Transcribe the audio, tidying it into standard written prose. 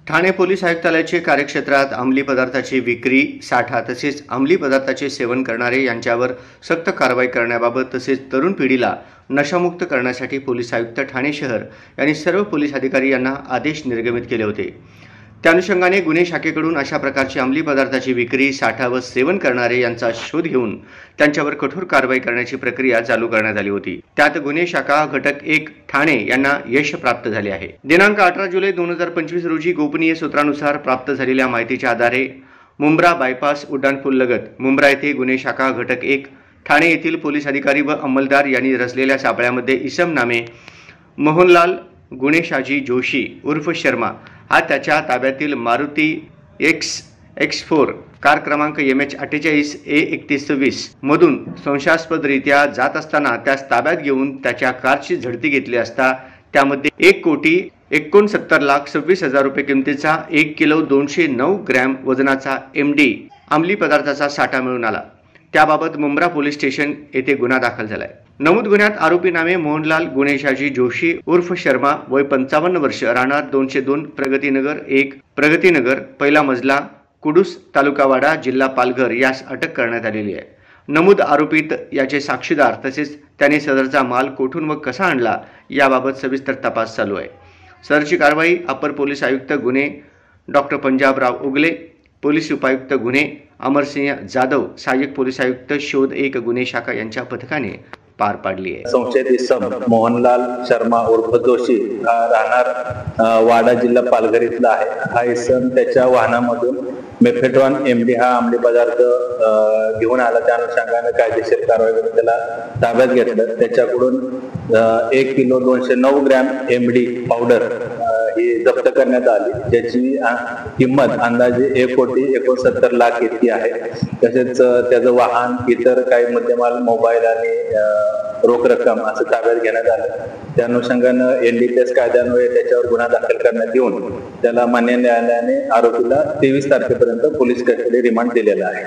Thane police आयुक्तालयाचे कार्यक्षेत्रात अंमली पदार्थाची विक्री, साठा तसेच अंमली पदार्थाचे सेवन करणारे यांच्यावर सक्त कारवाई करण्याबाबत तसेच तरुण पिढीला नशामुक्त करण्यासाठी पोलीस आयुक्त ठाणे शहर यांनी सर्व पोलीस अधिकारी यांना आदेश निर्गमित केले होते। त्या अनुषंगाने गुन्हे शाखेकडून अशा प्रकारची अंमली पदार्थाची विक्री, साठा व सेवन करणारे यांचा शोध घेऊन त्यांच्यावर कठोर कारवाई करण्याची प्रक्रिया चालू करण्यात आली होती। त्यात गुन्हे शाखा घटक 1 ठाणे यांना यश प्राप्त झाले आहे। दिनांक 18 जुलै 2025 रोजी गोपनीय सूत्रानुसार प्राप्त झालेल्या माहितीच्या आधारे मुंब्रा बायपास उड्डाणपूल लगत मुंब्रा येथे गुन्हे शाखा घटक 1 ठाणे येथील पोलीस अधिकारी व अंमलदार यांनी रचलेल्या सापळ्यामध्ये इसम नामे मोहनलाल गुणेशाजी जोशी उर्फ शर्मा हा त्याच्या ताब्यातील मारुती X4 कार क्रमांक MH48A3126 मधून संशयास्पदरित्या जात असताना त्यास ताब्यात घेऊन त्याच्या कारची झडती घेतली असता त्यामध्ये 1,69,26,000 रुपये किमतीचा 1 किलो 209 ग्रॅम वजनाचा MD अंमली पदार्थाचा साठा मिळून आला। त्याबाबत मुंब्रा पोलीस स्टेशन येथे गुन्हा दाखल झालाय। नमूद गुन्ह्यात आरोपी नामे मोहनलाल गुणेशाजी जोशी उर्फ शर्मा वय 55 वर्ष राहणार 202 प्रगतीनगर 1 प्रगतीनगर पहिला मजला कुडूस तालुका वाडा जिल्हा पालघर यास अटक करण्यात आलेली आहे। नमूद आरोपीत याचे साक्षीदार तसेच त्याने सदरचा माल कोठून व कसा आणला याबाबत सविस्तर तपास चालू आहे। सदरची कारवाई अपर पोलीस आयुक्त गुन्हे डॉक्टर पंजाबराव उगले, पोलीस उपायुक्त गुन्हे अमरसिंह जाधव, सहाय्यक पोलीस आयुक्त शोध 1 गुन्हे शाखा यांच्या पथकाने पार पाडली आहे। संशयित इसम मोहनलाल शर्मा उर्फ जोशी राहणार वाडा जिल्हा पालघर इथला आहे। हा इसम त्याच्या वाहनामधून मेफेड्रॉन MD हा अंमली पदार्थ घेऊन आला। त्या अनुषंगाने कायदेशीर कारवाई करून त्याला ताब्यात घेतलं। त्याच्याकडून 1 किलो 209 ग्रॅम MD पावडर ही जप्त करण्यात आली, ज्याची किंमत अंदाजे 1,69,00,000 इतकी आहे। तसेच त्याचं वाहन, इतर काही मुद्देमाल, मोबाईल आणि रोख रक्कम असं ताब्यात घेण्यात आलं। त्या अनुषंगानं NDPS कायद्यान्वये त्याच्यावर गुन्हा दाखल करण्यात येऊन त्याला मान्य न्यायालयाने आरोपीला 23 तारखेपर्यंत पोलीस कस्टडी रिमांड दिलेला आहे।